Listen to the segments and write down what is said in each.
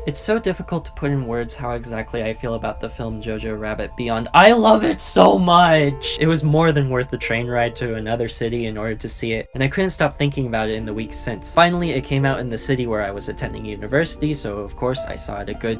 It's so difficult to put in words how exactly I feel about the film JoJo Rabbit beyond I love it so much! It was more than worth the train ride to another city in order to see it, and I couldn't stop thinking about it in the weeks since. Finally, it came out in the city where I was attending university, so of course I saw it a good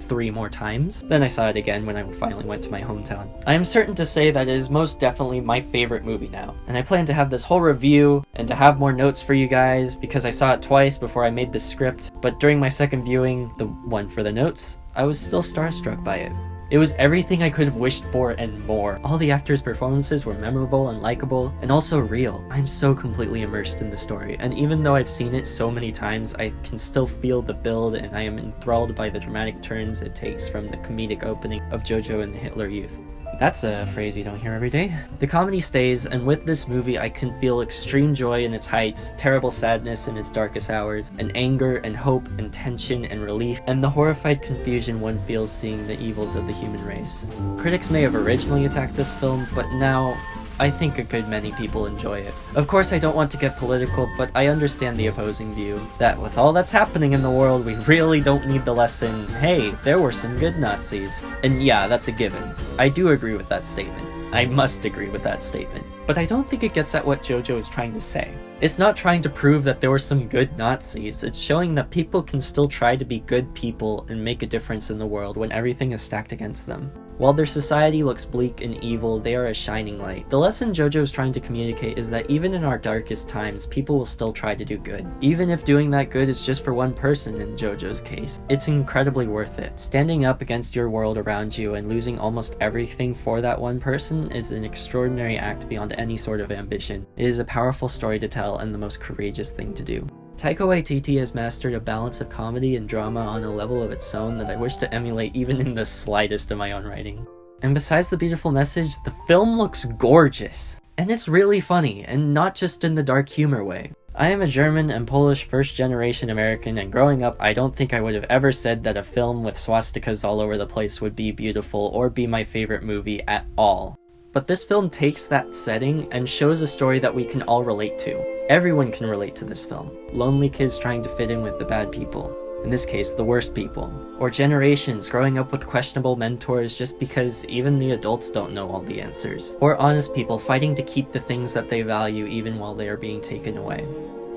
3 more times. Then I saw it again when I finally went to my hometown. I am certain to say that it is most definitely my favorite movie now, and I plan to have this whole review and to have more notes for you guys because I saw it twice before I made the script, but during my second viewing, the one for the notes, I was still starstruck by it. It was everything I could have wished for and more. All the actors' performances were memorable and likable, and also real. I'm so completely immersed in the story, and even though I've seen it so many times, I can still feel the build, and I am enthralled by the dramatic turns it takes from the comedic opening of JoJo and the Hitler Youth. That's a phrase you don't hear every day. The comedy stays, and with this movie I can feel extreme joy in its heights, terrible sadness in its darkest hours, and anger and hope and tension and relief, and the horrified confusion one feels seeing the evils of the human race. Critics may have originally attacked this film, but now I think a good many people enjoy it. Of course, I don't want to get political, but I understand the opposing view, that with all that's happening in the world, we really don't need the lesson, hey, there were some good Nazis. And yeah, that's a given. I do agree with that statement. I must agree with that statement. But I don't think it gets at what JoJo is trying to say. It's not trying to prove that there were some good Nazis, it's showing that people can still try to be good people and make a difference in the world when everything is stacked against them. While their society looks bleak and evil, they are a shining light. The lesson JoJo is trying to communicate is that even in our darkest times, people will still try to do good. Even if doing that good is just for one person in JoJo's case, it's incredibly worth it. Standing up against your world around you and losing almost everything for that one person is an extraordinary act beyond any sort of ambition. It is a powerful story to tell and the most courageous thing to do. Taika Waititi has mastered a balance of comedy and drama on a level of its own that I wish to emulate even in the slightest of my own writing. And besides the beautiful message, the film looks gorgeous! And it's really funny, and not just in the dark humor way. I am a German and Polish first-generation American, and growing up, I don't think I would have ever said that a film with swastikas all over the place would be beautiful or be my favorite movie at all. But this film takes that setting and shows a story that we can all relate to. Everyone can relate to this film. Lonely kids trying to fit in with the bad people. In this case, the worst people. Or generations growing up with questionable mentors just because even the adults don't know all the answers. Or honest people fighting to keep the things that they value even while they are being taken away.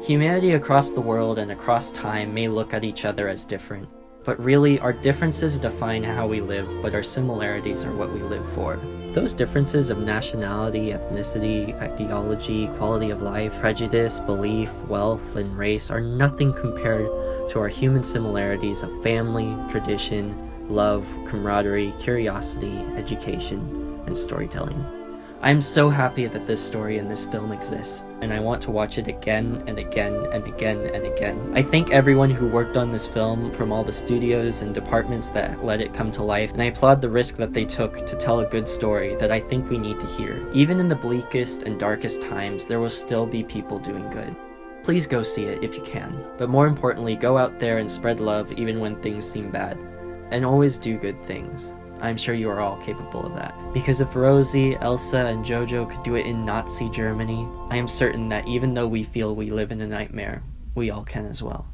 Humanity across the world and across time may look at each other as different. But really, our differences define how we live, but our similarities are what we live for. Those differences of nationality, ethnicity, ideology, quality of life, prejudice, belief, wealth, and race are nothing compared to our human similarities of family, tradition, love, camaraderie, curiosity, education, and storytelling. I'm so happy that this story and this film exists, and I want to watch it again and again and again and again. I thank everyone who worked on this film, from all the studios and departments that let it come to life, and I applaud the risk that they took to tell a good story that I think we need to hear. Even in the bleakest and darkest times, there will still be people doing good. Please go see it if you can, but more importantly, go out there and spread love even when things seem bad, and always do good things. I'm sure you are all capable of that. Because if Rosie, Elsa, and JoJo could do it in Nazi Germany, I am certain that even though we feel we live in a nightmare, we all can as well.